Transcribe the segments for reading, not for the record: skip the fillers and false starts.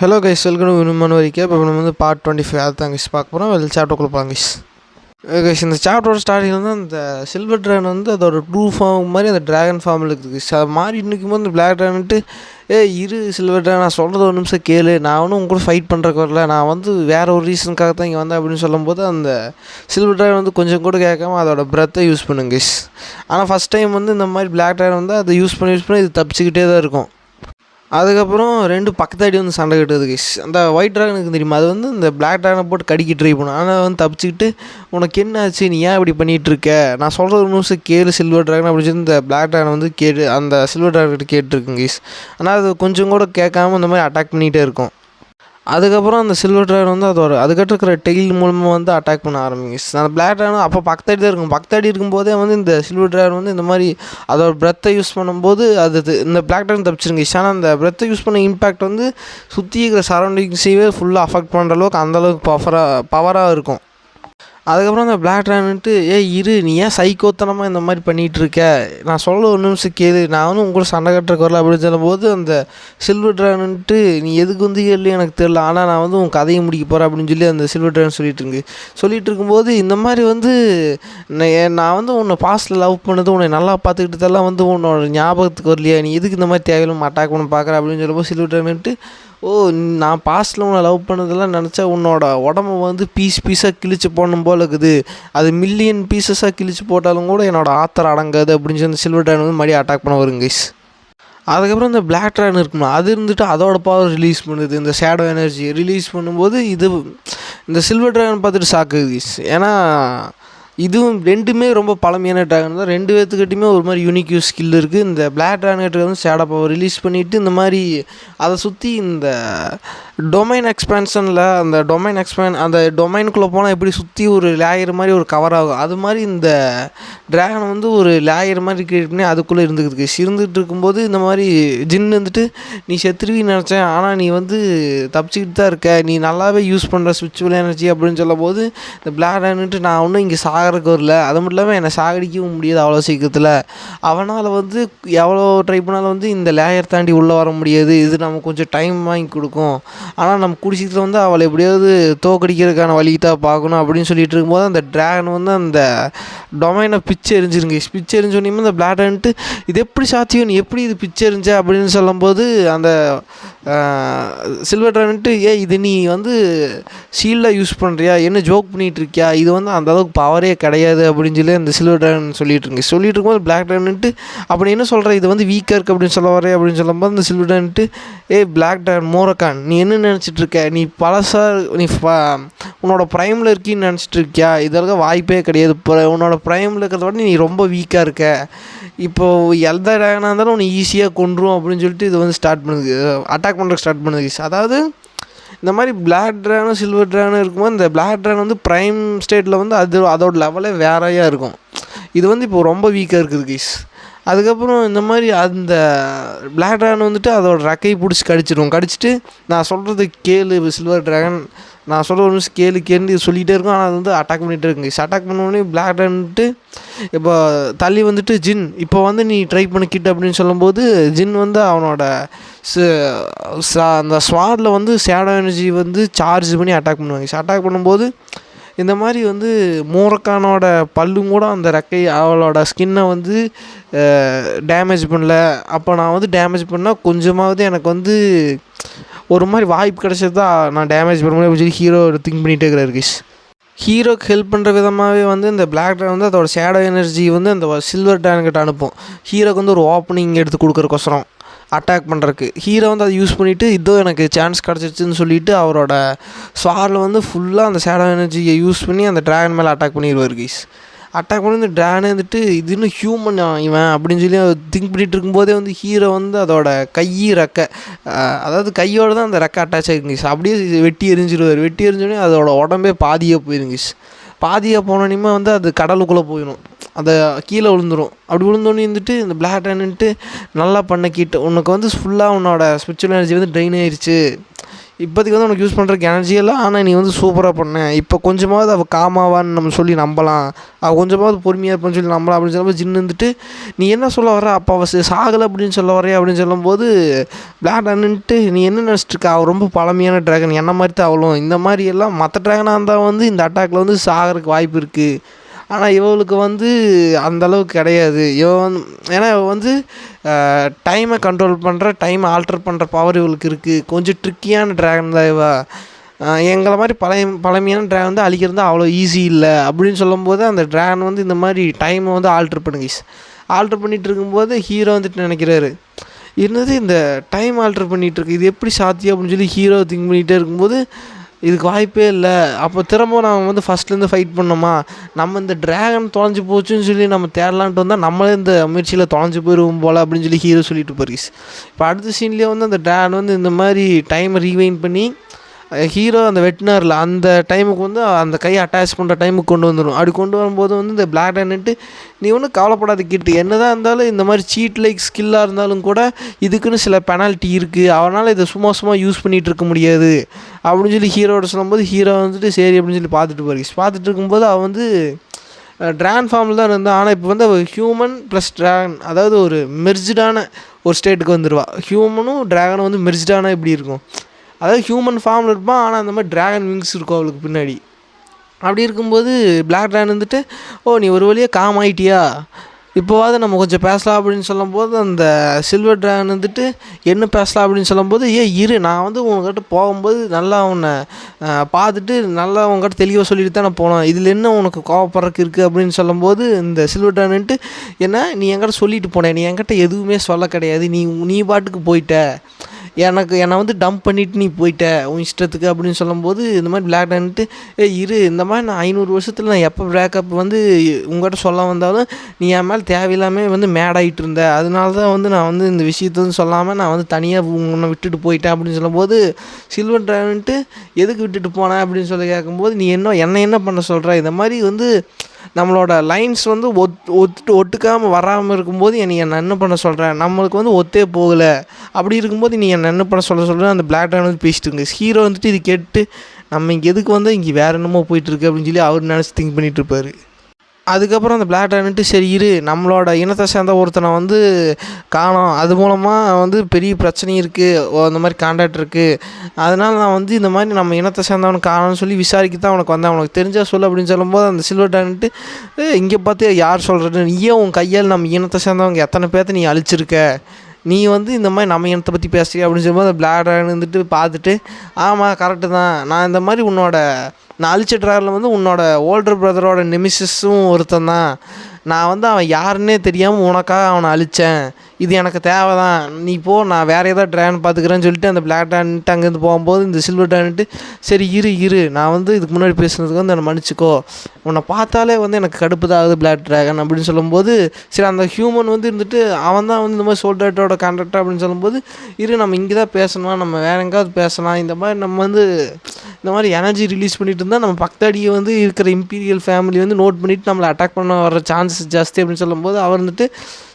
Hello guys, welcome to வினுமன் வரைக்கும். இப்போ நம்ம வந்து பார்ட் 25 அதுதான் கைஸ் பார்க்க போகிறோம். வெளி சாப்டர் போகலாம் கைஸ். கைஸ், இந்த சாப்டரோட ஸ்டார்டிங்கில் வந்து அந்த சில்வர் ட்ராகன் வந்து அதோட ட்ரூ ஃபார்ம் மாதிரி அந்த ட்ராகன் ஃபார்மில் இருக்குது கைஸ். அது மாதிரி நிற்கும் போது இந்த பிளாக் ட்ராகன்ட்டு இரு சில்வர் ட்ராகன், நான் சொல்கிறது ஒரு நிமிஷம் கேளு, நான் ஒன்றும் உங்க கூட ஃபைட் பண்ணுறக்கு வரல, நான் வந்து வேறு ஒரு ரீசனுக்காக தான் இங்கே வந்தேன் அப்படின்னு சொல்லும்போது அந்த சில்வர் ட்ராகன் வந்து கொஞ்சம் கூட கேட்காம அதோட பிரெத்தை யூஸ் பண்ணுங்க கைஸ். ஆனால் ஃபஸ்ட் டைம் வந்து இந்த மாதிரி பிளாக் ட்ராகன் வந்து அதை யூஸ் பண்ணி இது தப்பிச்சுக்கிட்டே தான் இருக்கும். அதுக்கப்புறம் ரெண்டு பக்கத்தாடி வந்து சண்டை கட்டுது கைஸ். அந்த ஒயிட் ட்ராகனுக்கு தெரியுமா, அது வந்து இந்த பிளாக் ட்ராகனை போட்டு கடிக்க ட்ரை பண்ணும். ஆனால் வந்து தப்பிச்சுக்கிட்டு, உனக்கு என்ன ஆச்சு, நீ ஏன் இப்படி பண்ணிகிட்ருக்க, நான் சொல்கிற ஒரு நிமிஷம் கேளு சில்வர் ட்ராகன் அப்படின்னு சொல்லி இந்த பிளாக் ட்ராகனை வந்து அந்த சில்வர் ட்ராகன்கிட்ட கேட்டுருக்குங்க கைஸ். ஆனால் அது கொஞ்சம் கூட கேட்காம இந்த மாதிரி அட்டாக் பண்ணிகிட்டே இருக்கும். அதுக்கப்புறம் அந்த சில்வர் ட்ராகன் வந்து அதோட அதுக்கிட்ட இருக்கிற டெயில் மூலமாக வந்து அட்டாக் பண்ண ஆரம்பிங்க. அந்த பிளாக் ட்ராகன் அப்போ பக்கத்தாடி தான் இருக்கும். பக்கத்தாடி இருக்கும்போதே வந்து இந்த சில்வர் ட்ராகன் வந்து இந்த மாதிரி அதோட பிரெத்தை யூஸ் பண்ணும்போது இந்த பிளாக் ட்ராகன் தப்பிச்சிருங்க. ஆனால் அந்த பிரெத்தை யூஸ் பண்ண இம்பேக்ட் வந்து சுற்றி இருக்கிற சரௌண்டிங்ஸையே ஃபுல்லாக அஃபெக்ட் பண்ணுற அளவுக்கு அந்தளவுக்கு பவராக இருக்கும். அதுக்கப்புறம் அந்த பிளாக் ட்ராகன்ட்டு இரு, நீ ஏன் சைக்கோத்தனமாக இந்த மாதிரி பண்ணிகிட்ருக்க, நான் சொல்ல ஒரு நிமிஷம் கேளு, நான் வந்து உங்களை சண்டை கட்டுறக்கு வரல அப்படின்னு சொல்லும்போது அந்த சில்வர் ட்ராகன்ட்டு நீ எதுக்கு வந்து கேள்வி எனக்கு தெரில, ஆனால் நான் வந்து உன் கதையை முடிக்க போகிறேன் அப்படின்னு சொல்லி அந்த சில்வர் ட்ராகன் சொல்லிட்டு இருக்கும்போது இந்த மாதிரி வந்து நான் வந்து உன்னை பாஸ்ட்டில் லவ் பண்ணது, உன்னை நல்லா பார்த்துக்கிட்டதெல்லாம் வந்து உன்னோட ஞாபகத்துக்கு வரலையா, நீ எதுக்கு இந்த மாதிரி தேவையில்லாமல் அட்டாக் பண்ண பார்க்குற அப்படின்னு சொல்லும்போது சில்வர் ட்ராகன்ட்டு நான் பாஸ்ட்டில் உன்னை லவ் பண்ணதெல்லாம் நினச்சா உன்னோட உடம்பு வந்து பீஸாக கிழிச்சு போடணும் போல் இருக்குது, அது மில்லியன் பீசஸாக கிழிச்சு போட்டாலும் கூட என்னோடய ஆத்தர் அடங்காது அப்படின்னு சொல்லி சில்வர் ட்ராகன் வந்து மறுபடியும் அட்டாக் பண்ண வருங்க கைஸ். அதுக்கப்புறம் இந்த பிளாக் ட்ராகன் இருக்கணும், அது இருந்துட்டு அதோட பவர் ரிலீஸ் பண்ணுது, இந்த ஷேடோ எனர்ஜி ரிலீஸ் பண்ணும்போது இந்த சில்வர் ட்ராகன் பார்த்துட்டு சாக்குது கைஸ். ஏன்னா இதுவும் ரெண்டுமே ரொம்ப பழமையான ட்ராகன் தான், ரெண்டு பேர்த்துக்கிட்டையுமே ஒரு மாதிரி யூனிக் ஸ்கில் இருக்குது. இந்த பிளாக் ட்ராகன் வந்து ஷேடோ பவர் ரிலீஸ் பண்ணிவிட்டு இந்த மாதிரி அதை சுற்றி இந்த டொமைன் எக்ஸ்பேன்ஷனில் அந்த டொமைனுக்குள்ளே போனால் எப்படி சுற்றி ஒரு லேயர் மாதிரி ஒரு கவர் ஆகும், அது மாதிரி இந்த ட்ராகன் வந்து ஒரு லேயர் மாதிரி க்ரியேட் பண்ணி அதுக்குள்ளே இருந்துகிட்டு இருக்கும்போது இந்த மாதிரி ஜின் வந்துட்டு நீ செத்துருவின்னு நினச்சேன், ஆனால் நீ வந்து தப்பிச்சுக்கிட்டு தான் இருக்க, நீ நல்லாவே யூஸ் பண்ணுற ஸ்பிரிச்சுவல் எனர்ஜி அப்படின்னு சொல்லும் போது இந்த பிளாக் ட்ராகன்ட்டு நான் ஒன்றும் இங்கே சாகறதுக்கு வரல, அது மட்டும் இல்லாமல் என்னை சாகடிக்கவும் முடியாது அவ்வளோ சீக்கிரத்தில், அவனால் வந்து எவ்வளோ ட்ரை பண்ணாலும் வந்து இந்த லேயர் தாண்டி உள்ளே வர முடியாது, இது நமக்கு கொஞ்சம் டைம் வாங்கி கொடுக்கும், ஆனால் நம்ம குடிச்சிக்கிட்டு வந்து அவளை எப்படியாவது தோக்கடிக்கிறதுக்கான வழி தான் பார்க்கணும் அப்படின்னு சொல்லிட்டு இருக்கும்போது அந்த ட்ராகன் வந்து அந்த டொமைனை பிச்சு எரிஞ்சோன்னே இந்த பிளாக் ட்ராகன்ட்டு இது எப்படி சாத்தியம், நீ எப்படி இது பிச்சு எரிஞ்ச அப்படின்னு சொல்லும்போது அந்த சில்வர் ட்ராகன்ட்டு இது நீ வந்து ஷீல்டாக யூஸ் பண்ணுறியா, என்ன ஜோக் பண்ணிகிட்டு இருக்கியா, இது வந்து அந்தளவுக்கு பவரே கிடையாது அப்படின்னு சொல்லி அந்த சில்வர் ட்ராகன் சொல்லிட்டு இருக்கும்போது பிளாக் ட்ராகன்ட்டு அப்படி என்ன சொல்கிற, இது வந்து வீக்காக இருக்குது அப்படின்னு சொல்ல வரேன் அப்படின்னு சொல்லும்போது அந்த சில்வர் ட்ராகன்ட்டு பிளாக் ட்ராகன் மோரக்கான், நீ என்ன நினச்சிட்ருக்க, நீ நீ உன்னோட ப்ரைமில் இருக்கின்னு நினச்சிட்ருக்கியா, இதெல்லாம் வாய்ப்பே கிடையாது, இப்போ உன்னோட ப்ரைமில் இருக்கிறத விட நீ ரொம்ப வீக்காக இருக்க, இப்போது எந்த ட்ராகனாக இருந்தாலும் உன்னை ஈஸியாக கொன்றும் அப்படின்னு சொல்லிட்டு இது வந்து அட்டாக் பண்ணுறதுக்கு ஸ்டார்ட் பண்ணுது. அதாவது இந்த மாதிரி பிளாக் ட்ராகனும் சில்வர் ட்ராகனும் இருக்கும்போது இந்த பிளாக் ட்ராகன் வந்து ப்ரைம் ஸ்டேட்டில் வந்து அதோட லெவலே வேறையாக இருக்கும், இது வந்து இப்போ ரொம்ப வீக்காக இருக்குது கைஸ். அதுக்கப்புறம் இந்த மாதிரி அந்த பிளாக் ட்ராகன் வந்துட்டு அதோட ரெக்கையை பிடிச்சி கடிச்சிட்டு நான் சொல்கிறது கேளு சில்வர் ட்ராகன், நான் சொல்கிற ஒரு நிமிஷம் கேளுன்னு சொல்லிகிட்டே இருக்கும், ஆனால் அது வந்து அட்டாக் பண்ணிகிட்டே இருக்குங்க. அட்டாக் பண்ணோடனே பிளாக் ட்ராகன்ட்டு இப்போ தள்ளி வந்துட்டு ஜின் இப்போ வந்து நீ ட்ரை பண்ணிக்கிட்ட அப்படின்னு சொல்லும்போது ஜின் வந்து அவனோட அந்த ஸ்வாடில் வந்து ஷேடோ எனர்ஜி வந்து சார்ஜ் பண்ணி அட்டாக் பண்ணுவாங்க. அட்டாக் பண்ணும்போது இந்த மாதிரி வந்து மோரக்கானோட பல்லும் கூட அந்த அவளோட ஸ்கின்னை வந்து டேமேஜ் பண்ணல, அப்போ நான் வந்து டேமேஜ் பண்ணால் கொஞ்சமாவது எனக்கு வந்து ஒரு மாதிரி வாய்ப்பு கிடச்சது தான் நான் டேமேஜ் பண்ண முடியும் அப்படின்னு சொல்லி ஹீரோ திங்க் பண்ணிகிட்டே இருக்கிறாரு கைஸ். ஹீரோக்கு ஹெல்ப் பண்ணுற விதமாகவே வந்து இந்த பிளாக் ட்ராகன் வந்து அதோட ஷேடோ எனர்ஜி வந்து அந்த சில்வர் ட்ராகன்கிட்ட அனுப்பும். ஹீரோக்கு வந்து ஒரு ஓப்பனிங் எடுத்து கொடுக்குறக்கோசரம் அட்டாக் பண்ணுறதுக்கு ஹீரோ வந்து அதை யூஸ் பண்ணிவிட்டு இதோ எனக்கு சான்ஸ் கிடச்சிருச்சுன்னு சொல்லிவிட்டு அவரோட ஸ்வாரில் வந்து ஃபுல்லாக அந்த ஷேடோ எனர்ஜியை யூஸ் பண்ணி அந்த ட்ராகன் மேலே அட்டாக் பண்ணிடுவார் கைஸ். அட்டாக் பண்ணி இந்த ட்ராகனே வந்துட்டு இது இன்னும் ஹியூமன் இவன் அப்படின்னு சொல்லி திங்க் பண்ணிகிட்டு இருக்கும்போதே வந்து ஹீரோ வந்து அதோட ரெக்கை அதாவது கையோடு தான் அந்த ரெக்கை அட்டாச் ஆகிருங்க, அப்படியே வெட்டி எரிஞ்சோடனே அதோட உடம்பே பாதியாக போயிருங்க. பாதியாக போனோன்னே வந்து அது கடலுக்குள்ளே போயிடும், அதை கீழே விழுந்துடும். அப்படி விழுந்தோடனே வந்துட்டு இந்த பிளாக் ட்ராகன்ட்டு நல்லா பண்ணிக்கிட்டு உனக்கு வந்து ஃபுல்லாக உன்னோட ஸ்பிரிச்சுவல் எனர்ஜி வந்து ட்ரெயின் ஆயிடுச்சு, இப்போதைக்கு வந்து உனக்கு யூஸ் பண்ணுறதுக்கு எனர்ஜி இல்லை, ஆனால் நீ வந்து சூப்பராக பண்ண, இப்போ கொஞ்சமாவது அவள் காமாவான்னு நம்ம சொல்லி நம்பலாம், அவள் கொஞ்சமாவது பொறுமையாக இருப்பான்னு சொல்லி நம்பலாம் அப்படின்னு சொல்லும்போது ஜின்னு இருந்துட்டு நீ என்ன சொல்ல வர, அப்போ அவள் சாகலை அப்படின்னு சொல்ல வரையா அப்படின்னு சொல்லும்போது பிளாக் ட்ராகன்ட்டு நீ என்ன நினச்சிட்டு இருக்க, அவள் ரொம்ப பழமையான ட்ராகன், என்ன மாதிரி தான் அவளும், இந்த மாதிரி எல்லாம் மற்ற ட்ராகனாக இருந்தால் வந்து இந்த அட்டாக்கில் வந்து சாகிறதுக்கு வாய்ப்பு இருக்குது, ஆனால் இவளுக்கு வந்து அந்தளவுக்கு கிடையாது. ஏன்னா இவள் வந்து டைமை கண்ட்ரோல் பண்ணுற, டைமை ஆல்டர் பண்ணுற பவர் இவளுக்கு இருக்குது. கொஞ்சம் ட்ரிக்கியான ட்ராகன் தான் இவள். எங்களை மாதிரி பழமையான ட்ராகன் வந்து அழிக்கிறது அவ்வளோ ஈஸி இல்லை அப்படின்னு சொல்லும்போது அந்த ட்ராகன் வந்து இந்த மாதிரி டைமை வந்து ஆல்ட்ரு பண்ணுங்க. ஆல்ட்ரு பண்ணிகிட்டு இருக்கும்போது ஹீரோ வந்துட்டு நினைக்கிறாரு, என்னது இந்த டைம் ஆல்ட்ரு பண்ணிகிட்ருக்கு, இது எப்படி சாத்தியம் அப்படின்னு சொல்லி ஹீரோ திங்க் பண்ணிகிட்டே இருக்கும்போது இதுக்கு வாய்ப்பே இல்லை, அப்போ திரும்ப நம்ம வந்து ஃபஸ்ட்லேருந்து ஃபைட் பண்ணோமா, நம்ம இந்த ட்ராகன் தொலைஞ்சி போச்சுன்னு சொல்லி நம்ம தேடலான்ட்டு வந்தால் நம்மளே இந்த முயற்சியில் தொலைஞ்சி போயிடுவோம் போல் அப்படின்னு சொல்லி ஹீரோ சொல்லிட்டு போறீஸ். இப்போ அடுத்த சீன்லேயே வந்து அந்த ட்ராகன் வந்து இந்த மாதிரி டைமை ரீவைண்ட் பண்ணி ஹீரோ அந்த வெட்டினார்ல அந்த டைமுக்கு வந்து அந்த கையை அட்டாச் பண்ணுற டைமுக்கு கொண்டு வந்துடும். அப்படி கொண்டு வரும்போது வந்து இந்த பிளாக் ட்ராகன்ட்டு நீ ஒன்றும் கவலைப்படாத கிட்டு, என்ன தான் இருந்தாலும் இந்த மாதிரி சீட் லைக் ஸ்கில்லாக இருந்தாலும் கூட இதுக்குன்னு சில பெனால்ட்டி இருக்குது, அவனால் இதை சும்மா யூஸ் பண்ணிகிட்டு இருக்க முடியாது அப்படின்னு சொல்லி ஹீரோட சொல்லும்போது ஹீரோ வந்துட்டு சரி அப்படின்னு சொல்லி பார்த்துட்டு இருக்கும்போது அவன் வந்து ட்ராகன் ஃபார்மில் தான் இருந்தான். ஆனால் இப்போ வந்து அவள் ஹியூமன் ப்ளஸ் ட்ராகன், அதாவது ஒரு மெர்ஜ்டான ஒரு ஸ்டேட்டுக்கு வந்துடுவா. ஹியூமனும் ட்ராகனும் வந்து மெர்ஜ்டானா எப்படி இருக்கும், அதாவது ஹியூமன் ஃபார்மில் இருப்பான், ஆனால் அந்த மாதிரி ட்ராகன் விங்ஸ் இருக்கும் அவளுக்கு பின்னாடி. அப்படி இருக்கும்போது பிளாக் ட்ராகன் வந்துட்டு நீ ஒரு வழியாக காம் ஆகிட்டியா, இப்போவாது நம்ம கொஞ்சம் பேசலாம் அப்படின்னு சொல்லும்போது அந்த சில்வர் ட்ராகன் வந்துட்டு என்ன பேசலாம் அப்படின்னு சொல்லும்போது இரு நான் வந்து உங்ககிட்ட போகும்போது நல்லா உன்னை பார்த்துட்டு நல்லா உங்ககிட்ட தெளிவாக சொல்லிட்டு தான் நான் போனேன், இதில் என்ன உனக்கு கோவப்படுறதுக்கு இருக்குது அப்படின்னு சொல்லும்போது இந்த சில்வர் ட்ராகன்ட்டு என்ன நீ என்கிட்ட சொல்லிட்டு போனேன், நீ என்கிட்ட எதுவுமே சொல்ல கிடையாது, நீ பாட்டுக்கு போயிட்ட, என்னை வந்து டம்ப் பண்ணிவிட்டு நீ போயிட்ட உன் இஷ்டத்துக்கு அப்படின்னு சொல்லும்போது இந்த மாதிரி பிளாக் ட்ராகன்ட்டு இரு இந்த மாதிரி நான் 500 வருஷத்தில் நான் எப்போ பிரேக்கப் வந்து உங்கள்கிட்ட சொல்ல வந்தாலும் நீ என் மேலே தேவையில்லாமல் வந்து மேடாகிட்டு இருந்த, அதனால தான் வந்து நான் வந்து இந்த விஷயத்த வந்து சொல்லாமல் நான் வந்து தனியாக உன்னை விட்டுட்டு போயிட்டேன் அப்படின்னு சொல்லும்போது சில்வர் ட்ராகன்ட்டு எதுக்கு விட்டுட்டு போனேன் அப்படின்னு சொல்லி கேட்கும்போது நீ என்ன பண்ண சொல்கிற, இந்த மாதிரி வந்து நம்மளோட லைன்ஸ் வந்து ஒட்டுக்காமல் வராமல் இருக்கும்போது என்னை என்ன பண்ண சொல்கிறேன், நம்மளுக்கு வந்து ஒத்தே போகலை, அப்படி இருக்கும்போது நீ என்ன பண்ண சொல்கிற அந்த பிளாக் ட்ராகன் வந்து பேசிட்டு இருங்க. ஹீரோ வந்துட்டு இது கேட்டு நம்ம இங்கே எதுக்கு வந்து இங்கே வேறு என்னமோ போயிட்டுருக்கு அப்படின்னு சொல்லி அவர் நினச்சி திங்க் பண்ணிகிட்டு இருப்பார். அதுக்கப்புறம் அந்த பிளாக் ட்ராகன்ட்டு சரி இரு நம்மளோட இனத்தை சேர்ந்த ஒருத்தனை வந்து காணோம், அது மூலமாக வந்து பெரிய பிரச்சனை இருக்குது, அந்த மாதிரி கான்டாக்ட் இருக்குது, அதனால் நான் வந்து இந்த மாதிரி நம்ம இனத்தை சேர்ந்தவனுக்கு காணோன்னு சொல்லி விசாரிக்க தான் உனக்கு வந்தேன், உனக்கு தெரிஞ்சால் சொல்லு அப்படின்னு சொல்லும்போது அந்த சில்வர் ட்ராகன்ட்டு இங்கே பார்த்து யார் சொல்கிறது, நீயே உன் கையால் நம்ம இனத்தை சேர்ந்தவங்க எத்தனை பேர்த்த நீ அழிச்சிருக்க, நீ வந்து இந்த மாதிரி நம்ம இனத்தை பற்றி பேசுறியா அப்படின்னு சொல்லும்போது அந்த பிளாக் ட்ராகன் வந்துட்டு பார்த்துட்டு ஆமாம் கரெக்டு தான், நான் இந்த மாதிரி நான் அழிச்ச ட்ராகனில் வந்து உன்னோட ஓல்டர் பிரதரோட நெமிசிஸும் ஒருத்தன் தான், நான் வந்து அவன் யாருன்னே தெரியாமல் உனக்காக அவனை அழித்தேன், இது எனக்கு தேவை தான், நீ போ நான் வேறு ஏதாவது ட்ராகன் பார்த்துக்கிறேன்னு சொல்லிட்டு அந்த பிளாக் ட்ராகன்ட்டு அங்கேருந்து போகும்போது இந்த சில்வர் ட்ராகன்ட்டு சரி இரு நான் வந்து இதுக்கு முன்னாடி பேசுனதுக்கு வந்து என்னை மன்னிச்சிக்கோ, உன்னை பார்த்தாலே வந்து எனக்கு கடுப்பு தான் ஆகுது பிளாக் ட்ராகன் அப்படின்னு சொல்லும்போது சரி அந்த ஹியூமன் வந்து இருந்துட்டு அவன் தான் வந்து இந்த மாதிரி சோல்டர்ட்டோட கான்ட்ராக்டர் அப்படின்னு சொல்லும்போது நம்ம இங்கே தான் பேசணும், நம்ம வேறு எங்கேயாவது பேசலாம், இந்த மாதிரி நம்ம வந்து இந்த மாதிரி எனர்ஜி ரிலீஸ் பண்ணிட்டு இருந்தால் நம்ம பக்கத்தடியை வந்து இருக்கிற இம்பீரியல் ஃபேமிலி வந்து நோட் பண்ணிவிட்டு நம்மளை அட்டாக் பண்ண வர சான்சஸ் ஜாஸ்தி அப்படின்னு சொல்லும்போது அவர் வந்துட்டு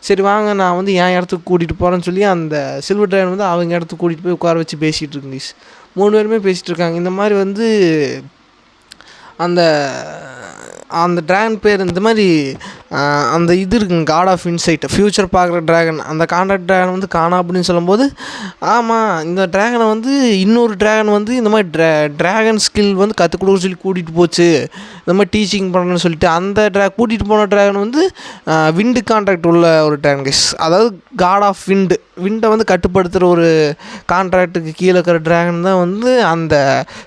சரி வாங்க நான் வந்து என் இடத்துக்கு கூட்டிகிட்டு போகிறேன்னு சொல்லி அந்த சில்வர் ட்ராகன் வந்து அவங்க இடத்துக்கு கூட்டிகிட்டு போய் உட்கார வச்சு பேசிகிட்டு இருக்குங்க. 3 பேருமே பேசிகிட்டு இருக்காங்க. இந்த மாதிரி வந்து அந்த ட்ராகன் பேர் இந்த மாதிரி அந்த இது இருக்குங்க காட் ஆஃப் இன்சைட், ஃப்யூச்சர் பார்க்குற ட்ராகன், அந்த கான்டாக்ட் ட்ராகன் வந்து காணா அப்படின்னு சொல்லும்போது ஆமாம் இந்த ட்ராகனை வந்து இன்னொரு ட்ராகன் வந்து இந்த மாதிரி ட்ராகன் ஸ்கில் வந்து கற்றுக் கொடுக்க சொல்லி கூட்டிகிட்டு போச்சு, இந்த மாதிரி டீச்சிங் பண்ணணும்னு சொல்லிட்டு அந்த கூட்டிகிட்டு போன ட்ராகன் வந்து விண்டு கான்ட்ராக்ட் உள்ள ஒரு ட்ராகன் கைஸ், அதாவது காட் ஆஃப் விண்டை வந்து கட்டுப்படுத்துகிற ஒரு கான்ட்ராக்டுக்கு கீழே இருக்கிற ட்ராகன் தான் வந்து அந்த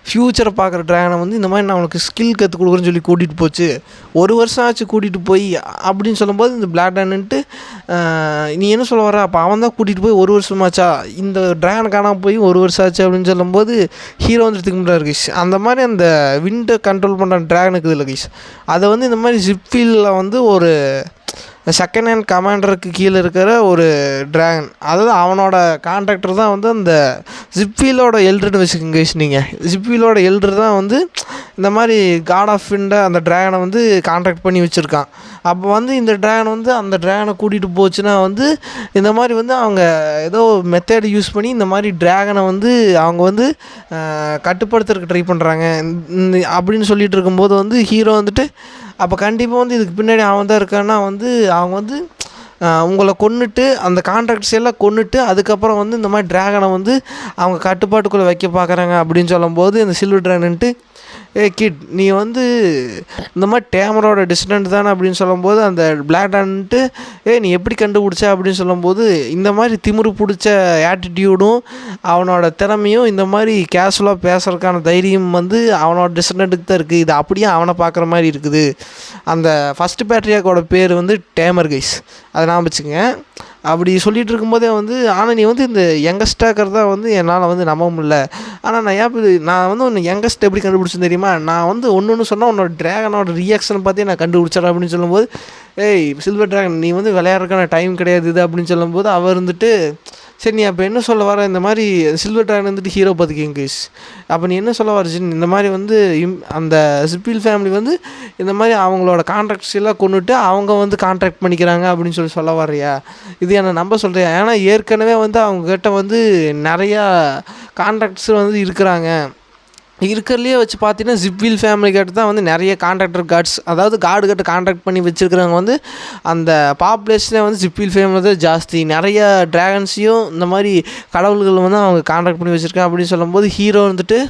ஃப்யூச்சரை பார்க்குற ட்ராகனை வந்து இந்த மாதிரி நான் உனக்கு ஸ்கில் கற்றுக் கொடுக்குறேன்னு சொல்லி கூட்டிகிட்டு போச்சு, 1 வருஷம் ஆச்சு கூட்டிகிட்டு போய் அப்படின்னு சொல்லும்போது இந்த பிளாக் ட்ராகன்ட்டு நீ என்ன சொல்ல வர, அப்போ அவன் தான் கூட்டிகிட்டு போய் 1 வருஷமாச்சா, இந்த ட்ராகன் காணாமல் போய் 1 வருஷம் ஆச்சு அப்படின்னு சொல்லும்போது ஹீரோ வந்து திக்கும்டாரு கைஸ். அந்த மாதிரி அந்த விண்டை கண்ட்ரோல் பண்ணுற ட்ராகனுக்கு இதில் கைஸ் அதை வந்து இந்த மாதிரி ஜிப்ஃபீல்டில் வந்து ஒரு செகண்ட் ஹேண்ட் கமாண்டருக்கு கீழே இருக்கிற ஒரு ட்ராகன், அதாவது அவனோட கான்ட்ராக்டர் தான் வந்து அந்த ஜிப்ஃபீலோட எல்டர்னு வச்சுக்கோங்க கைஸ். நீங்கள் ஜிப்ஃபீலோட எல்டர் தான் வந்து இந்த மாதிரி காட் ஆஃப் விண்டை அந்த ட்ராகனை வந்து கான்ட்ராக்ட் பண்ணி வச்சுருக்கான். அப்போ வந்து இந்த ட்ராகன் வந்து அந்த ட்ராகனை கூட்டிகிட்டு போச்சுன்னா வந்து இந்த மாதிரி வந்து அவங்க ஏதோ மெத்தேடு யூஸ் பண்ணி இந்த மாதிரி ட்ராகனை வந்து அவங்க வந்து கட்டுப்படுத்துறதுக்கு ட்ரை பண்ணுறாங்க அப்படின்னு சொல்லிட்டு இருக்கும்போது வந்து ஹீரோ வந்துட்டு அப்போ கண்டிப்பாக வந்து இதுக்கு பின்னாடி அவன் தான் இருக்கான்னா வந்து அவங்க வந்து உங்களை கொன்னுட்டு அந்த கான்ட்ராக்ட்ஸ் எல்லாம் கொன்னுட்டு அதுக்கப்புறம் வந்து இந்த மாதிரி ட்ராகனை வந்து அவங்க கட்டுப்பாட்டுக்குள்ளே வைக்க பார்க்குறாங்க அப்படின்னு சொல்லும்போது இந்த சில்வர் ட்ராகன்ட்டு கிட் நீ வந்து இந்த மாதிரி டேமரோட டிஸ்டன்ட் தானே அப்படின்னு சொல்லும்போது அந்த பிளாக் ட்ராகன்ட்டு நீ எப்படி கண்டுபிடிச்ச அப்படின்னு சொல்லும்போது இந்த மாதிரி திமிரு பிடிச்ச ஆட்டிடியூடும் அவனோட திறமையும் இந்த மாதிரி கேஷுவலாக பேசுறதுக்கான தைரியம் வந்து அவனோட டிஸ்டன்ட்டுக்கு தான் இருக்குது. இது அப்படியே அவனை பார்க்குற மாதிரி இருக்குது. அந்த ஃபஸ்ட்டு பேட்ரியாக்கோட பேர் வந்து டேமர் கைஸ், அதை நான் வச்சுக்கங்க. அப்படி சொல்லிகிட்டு இருக்கும்போதே வந்து ஆனால் நீ வந்து இந்த யங்கஸ்டாக்கிறது தான் வந்து என்னால் வந்து நம்ப முடியல. ஆனால் நான் வந்து ஒன்று யங்கஸ்ட் எப்படி கண்டுபிடிச்சேன்னு தெரியுமா? நான் வந்து ஒன்று சொன்னால் உன்னோட ட்ராகனோட ரியாக்ஷனை பார்த்தே நான் கண்டுபிடிச்சேன் அப்படின்னு சொல்லும்போது சில்வர் ட்ராகன் நீ வந்து விளையாடுறதுக்கான டைம் கிடையாது இது அப்படின்னு சொல்லும்போது அவர் வந்துட்டு சரி நீ அப்போ என்ன சொல்ல வர இந்த மாதிரி சில்வர் ட்ராகன் வந்துட்டு ஹீரோ பார்த்துக்கிங்க கைஸ். அப்போ நீ என்ன சொல்ல வர இந்த மாதிரி வந்து அந்த சிப்பில் ஃபேமிலி வந்து இந்த மாதிரி அவங்களோட கான்ட்ராக்ட்ஸ் எல்லாம் கொண்டுட்டு அவங்க வந்து கான்ட்ராக்ட் பண்ணிக்கிறாங்க அப்படின்னு சொல்ல வர்றியா? இது என்ன நம்ப சொல்கிறியா? ஏன்னா ஏற்கனவே வந்து அவங்கக்கிட்ட வந்து நிறையா கான்ட்ராக்ட்ஸ் வந்து இருக்கிறதுலையே வச்சு பார்த்தீங்கன்னா ஜிப்வில் ஃபேமிலி கிட்ட தான் வந்து நிறைய கான்ட்ராக்டர் கார்ட்ஸ் அதாவது கார்டு கிட்ட கான்ட்ராக்ட் பண்ணி வச்சுருக்கிறவங்க வந்து அந்த பாப்புலேஷனே வந்து ஜிப்வில் ஃபேமிலி தான் ஜாஸ்தி. நிறைய ட்ராகன்ஸையும் இந்த மாதிரி கடவுள்கள் வந்து அவங்க கான்ட்ராக்ட் பண்ணி வச்சுருக்காங்க அப்படின்னு சொல்லும்போது ஹீரோ வந்துட்டு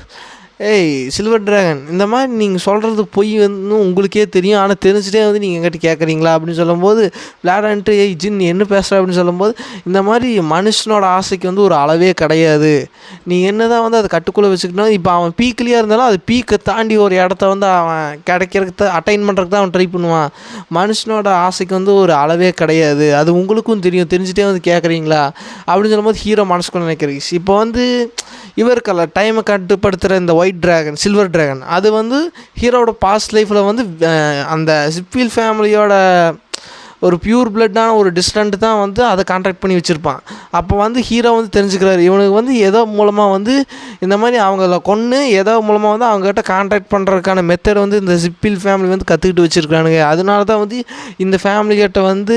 சில்வர் ட்ராகன் இந்த மாதிரி நீங்கள் சொல்கிறது பொய் வந்து உங்களுக்கே தெரியும், ஆனால் தெரிஞ்சுட்டே வந்து நீங்கள் எங்கிட்ட கேட்குறீங்களா அப்படின்னு சொல்லும்போது விளையாடன்ட்டு ஜின் நீ என்ன பேசுகிற அப்படின்னு சொல்லும்போது இந்த மாதிரி மனுஷனோட ஆசைக்கு வந்து ஒரு அளவே கிடையாது. நீ என்ன தான் வந்து அதை கட்டுக்குள்ளே வச்சுக்கணும். இப்போ அவன் பீக்லேயே இருந்தாலும் அது பீக்கை தாண்டி ஒரு இடத்த வந்து அவன் கிடைக்கிறதுக்கு அட்டைன் பண்ணுறதுக்கு தான் அவன் ட்ரை பண்ணுவான். மனுஷனோட ஆசைக்கு வந்து ஒரு அளவே கிடையாது, அது உங்களுக்கும் தெரியும், தெரிஞ்சுட்டே வந்து கேட்குறீங்களா அப்படின்னு சொல்லும்போது ஹீரோ மனசுக்குள்ள நினைக்கிறீங்க. இப்போ வந்து இவருக்கல்ல டைமை கட்டுப்படுத்துகிற இந்த ஒயிட் ட்ராகன் சில்வர் ட்ராகன் அது வந்து ஹீரோட பாஸ்ட் லைஃப்பில் வந்து அந்த சிப்பில் ஃபேமிலியோட ஒரு பியூர் பிளட்டான ஒரு டிஸ்டன்ட் தான் வந்து அதை கான்ட்ராக்ட் பண்ணி வச்சுருப்பான். அப்போ வந்து ஹீரோ வந்து தெரிஞ்சுக்கிறாரு இவனுக்கு வந்து ஏதோ மூலமாக வந்து இந்த மாதிரி அவங்கள கொன்று ஏதோ மூலமாக வந்து அவங்ககிட்ட கான்ட்ராக்ட் பண்ணுறதுக்கான மெத்தட் வந்து இந்த சிப்பில் ஃபேமிலி வந்து கற்றுக்கிட்டு வச்சுருக்கானுங்க. அதனால தான் வந்து இந்த ஃபேமிலிகிட்ட வந்து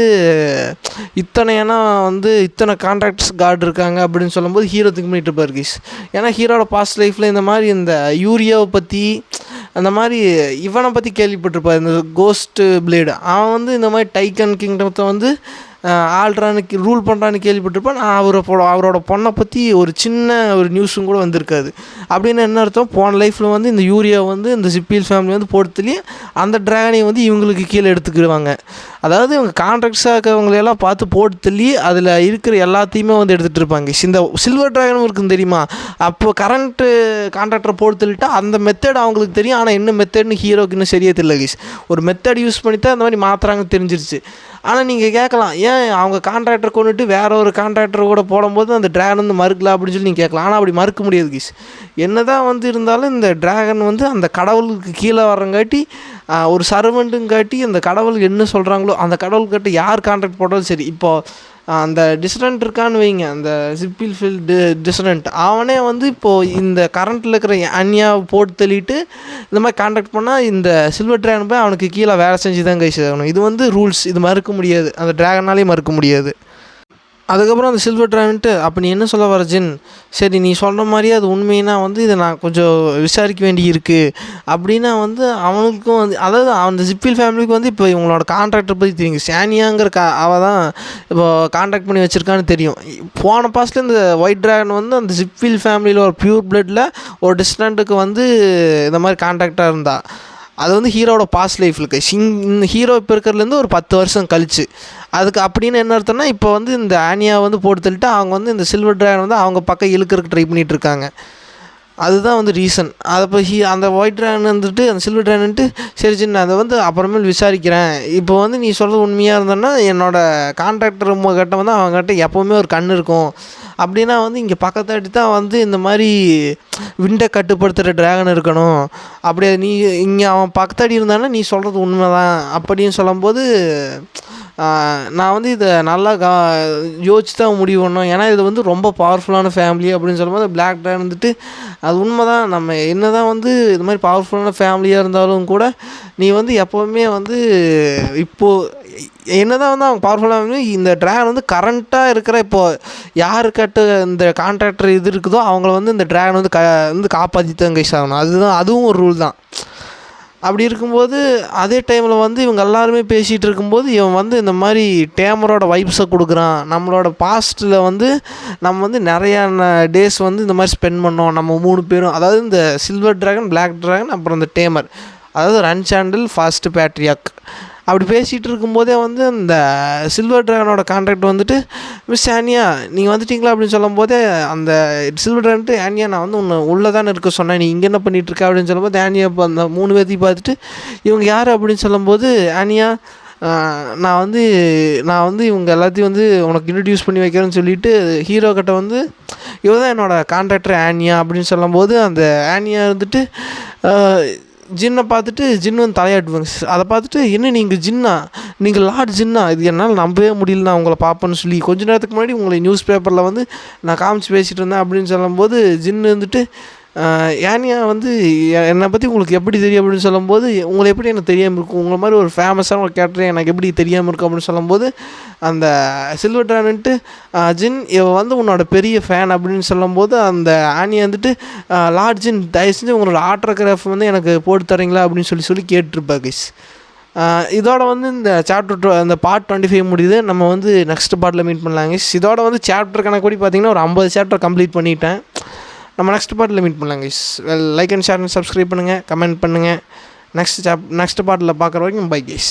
இத்தனை கான்ட்ராக்ட்ஸ் கார்டு இருக்காங்க அப்படின்னு சொல்லும்போது ஹீரோ திங்க் பண்ணிட்டு இருப்பார் கைஸ். ஏன்னா ஹீரோட பாஸ்ட் லைஃப்பில் இந்த மாதிரி இந்த யூரியாவை பற்றி அந்த மாதிரி இவனை பற்றி கேள்விப்பட்டிருப்பார், இந்த கோஸ்ட் பிளேடு. அவன் வந்து இந்த மாதிரி டைக்கன் கிங்டத்தை வந்து ஆள்றான்னு ரூல் பண்ணுறான்னு கேள்விப்பட்டிருப்பான். அவரோட பொண்ணை பற்றி ஒரு சின்ன ஒரு நியூஸும் கூட வந்திருக்காது. அப்படின்னு என்ன அர்த்தம், போன லைஃப்பில் வந்து இந்த யூரியா வந்து இந்த சிப்பில் ஃபேமிலி வந்து போட்டுலேயே அந்த ட்ராகனையும் வந்து இவங்களுக்கு கீழே எடுத்துக்கிடுவாங்க. அதாவது இவங்க கான்ட்ராக்ட்ஸாக இருக்கிறவங்களையெல்லாம் பார்த்து போட்டு அதில் இருக்கிற எல்லாத்தையுமே வந்து எடுத்துகிட்டு இருப்பாங்க. இந்த சில்வர் ட்ராகனும் இருக்குன்னு தெரியுமா? அப்போ கரண்ட்டு கான்ட்ராக்டரை போட்டு தள்ளிட்டா அந்த மெத்தட் அவங்களுக்கு தெரியும், ஆனால் என்ன மெத்தட்னு ஹீரோக்கு இன்னும் சரியாக தெரியல கைஸ். ஒரு மெத்தட் யூஸ் பண்ணி தான் அந்த மாதிரி மாற்றுறாங்க தெரிஞ்சிருச்சு. ஆனால் நீங்கள் கேட்கலாம் ஏன் அவங்க கான்ட்ராக்டர் கொண்டுட்டு வேற ஒரு கான்ட்ராக்டர் கூட போடும்போது அந்த ட்ராகன் வந்து மறுக்கலாம் அப்படின்னு சொல்லி நீங்கள் கேட்கலாம். ஆனால் அப்படி மறுக்க முடியாது கைஸ். என்ன தான் வந்து இருந்தாலும் இந்த ட்ராகன் வந்து அந்த கடவுளுக்கு கீழே வர்றங்காட்டி ஒரு சர்வெண்ட்டுங்காட்டி அந்த கடவுள் என்ன சொல்கிறாங்களோ அந்த கடவுள்கிட்ட யார் கான்ட்ராக்ட் போட்டாலும் சரி. இப்போது அந்த டிஸ்டன்ட் இருக்கான்னு வைங்க, அந்த சிப்பில் ஃபீல்டு டிஸ்டன்ட் அவனே வந்து இப்போது இந்த கரண்ட்டில் இருக்கிற அன்யாவை போட்டு தள்ளிட்டு இந்த மாதிரி கான்ட்ராக்ட் பண்ணால் இந்த சில்வர் ட்ராகன் போய் அவனுக்கு கீழே வேலை செஞ்சு தான் கைஸ் ஆகணும். இது வந்து ரூல்ஸ், இது மறுக்க முடியாது, அந்த ட்ராகனாலே மறுக்க முடியாது. அதுக்கப்புறம் அந்த சில்வர் ட்ராகன்ட்டு அப்போ நீ என்ன சொல்ல வர ஜின், சரி நீ சொல்கிற மாதிரியே அது உண்மைன்னா வந்து இதை நான் கொஞ்சம் விசாரிக்க வேண்டி இருக்குது அப்படின்னா வந்து அவனுக்கும் வந்து அதாவது அந்த சிப்பில் ஃபேமிலிக்கு வந்து இப்போ இவங்களோட கான்ட்ராக்டரை பற்றி தெரியும். சானியாங்கிற அவள் தான் இப்போ கான்ட்ராக்ட் பண்ணி வச்சுருக்கான்னு தெரியும். போன பாஸ்ட்டில் இந்த ஒயிட் ட்ராகன் வந்து அந்த சிப்பில் ஃபேமிலியில் ஒரு பியூர் பிளட்டில் ஒரு டிஸ்டன்ட்டுக்கு வந்து இந்த மாதிரி கான்ட்ராக்டாக இருந்தா அது வந்து ஹீரோட பாஸ்ட் லைஃப்பில் ஹீரோ இப்போ இருக்கிறதுலேருந்து ஒரு 10 வருஷம் கழிச்சு. அதுக்கு அப்படின்னு என்ன அர்த்தம்னா இப்போ வந்து இந்த ஆனியா வந்து போட்டு தள்ளிட்டு அவங்க வந்து இந்த சில்வர் ட்ராகன் வந்து அவங்க பக்கம் இழுக்கிறதுக்கு ட்ரை பண்ணிகிட்ருக்காங்க. அதுதான் வந்து ரீசன். அதை இப்போ அந்த ஒயிட் ட்ராகன் வந்துட்டு அந்த சில்வர் ட்ராகன்ட்டு சரி சின்ன அதை வந்து அப்புறமேல் விசாரிக்கிறேன். இப்போ வந்து நீ சொல்கிறது உண்மையாக இருந்தோன்னா என்னோடய கான்ட்ராக்டர் கிட்ட வந்து அவங்ககிட்ட எப்போவுமே ஒரு கண் இருக்கும். அப்படின்னா வந்து இங்கே பக்கத்தாட்டி தான் வந்து இந்த மாதிரி விண்டை கட்டுப்படுத்துகிற ட்ராகன் இருக்கணும். அப்படியே நீ இங்கே அவன் பக்கத்தாடி இருந்தானா நீ சொல்கிறது உண்மை தான் அப்படின்னு சொல்லும்போது நான் வந்து இதை நல்லா யோசிச்சு தான் முடிவு பண்ணோம். ஏன்னா இது வந்து ரொம்ப பவர்ஃபுல்லான ஃபேமிலி அப்படின்னு சொல்லும்போது பிளாக் ட்ராகன் வந்துட்டு அது உண்மை தான். நம்ம என்ன தான் வந்து இது மாதிரி பவர்ஃபுல்லான ஃபேமிலியாக இருந்தாலும் கூட நீ வந்து எப்போவுமே வந்து இப்போது என்ன தான் வந்து அவங்க பவர்ஃபுல்லாக இந்த ட்ராகன் வந்து கரண்ட்டாக இருக்கிற இப்போது யாருக்கிட்ட இந்த கான்ட்ராக்டர் இது இருக்குதோ அவங்கள வந்து இந்த ட்ராகன் வந்து காப்பாற்றி தான் கைஸ் ஆகணும். அதுவும் ஒரு ரூல் தான். அப்படி இருக்கும்போது அதே டைமில் வந்து இவங்க எல்லாருமே பேசிகிட்டு இருக்கும்போது இவன் வந்து இந்த மாதிரி டேமரோட வைப்ஸை கொடுக்குறான். நம்மளோட பாஸ்ட்டில் வந்து நம்ம வந்து நிறையா டேஸ் வந்து இந்த மாதிரி ஸ்பெண்ட் பண்ணோம் நம்ம 3 பேரும், அதாவது இந்த சில்வர் ட்ராகன், பிளாக் ட்ராகன், அப்புறம் இந்த டேமர், அதாவது ரன்சாண்டில் ஃபாஸ்ட் பேட்ரியாக். அப்படி பேசிகிட்டு இருக்கும்போதே வந்து அந்த சில்வர் ட்ராகனோட கான்ட்ராக்ட் வந்துட்டு மிஸ் ஆனியா நீங்கள் வந்துட்டீங்களா அப்படின்னு சொல்லும்போதே அந்த சில்வர் ட்ராகன்ட்டு ஆனியா நான் வந்து உன்னை உள்ளே தானே இருக்க சொன்னேன், நீ இங்கே என்ன பண்ணிகிட்ருக்க அப்படின்னு சொல்லும்போது ஆனியா இப்போ அந்த 3 பேர்த்தையும் பார்த்துட்டு இவங்க யார் அப்படின்னு சொல்லும்போது ஆனியா நான் வந்து இவங்க எல்லாத்தையும் வந்து உனக்கு இன்ட்ரடியூஸ் பண்ணி வைக்கிறேன்னு சொல்லிவிட்டு ஹீரோ கிட்ட வந்து இவ தான் என்னோடய கான்ட்ராக்டர் ஆனியா அப்படின்னு சொல்லும்போது அந்த ஆனியா இருந்துட்டு ஜின்னை பார்த்துட்டு ஜின் வந்து தலையாட்டுவாங்க. அதை பார்த்துட்டு என்ன நீங்கள் ஜின்னா, நீங்கள் லார்ட் ஜின்னா, இது என்னால் நம்பவே முடியல நான் உங்களை பார்ப்பேன்னு சொல்லி கொஞ்ச நேரத்துக்கு முன்னாடி உங்களை நியூஸ் பேப்பரில் வந்து நான் காமிச்சு பேசிகிட்டு இருந்தேன் அப்படின்னு சொல்லும்போது ஜின்னு வந்துட்டு ஏனியா வந்து என்னை பற்றி உங்களுக்கு எப்படி தெரியும் அப்படின்னு சொல்லும்போது உங்களை எப்படி எனக்கு தெரியாமல் இருக்கும், உங்களை மாதிரி ஒரு ஃபேமஸான ஒரு கேரக்டர் எனக்கு எப்படி தெரியாமல் இருக்கும் அப்படின்னு சொல்லும்போது அந்த சில்வர் ட்ராகன்ட்டு ஜின் இவன் வந்து உன்னோட பெரிய ஃபேன் அப்படின்னு சொல்லும்போது அந்த ஆனியா வந்துட்டு லார்ட் ஜின் தயவு செஞ்சு உங்களோட ஆட்டோகிராஃப் வந்து எனக்கு போட்டு தரீங்களா அப்படின்னு சொல்லி கேட்டிருப்பா கைஸ். இதோட வந்து இந்த சாப்டர் இந்த பார்ட் 25 முடியுது. நம்ம வந்து நெக்ஸ்ட் பார்ட்டில் மீட் பண்ணலாம் கைஸ். இதோட வந்து சாப்டர் கணக்கு பார்த்திங்கன்னா ஒரு 50 சாப்டர் கம்ப்ளீட் பண்ணிட்டேன். நம்ம நெக்ஸ்ட் பார்ட்டில் மீட் பண்ணலாம் guys. Like and share and subscribe பண்ணுங்கள், கமெண்ட் பண்ணுங்கள். நெக்ஸ்ட் பார்ட்டில் பார்க்குற வரைக்கும் பை கைஸ்.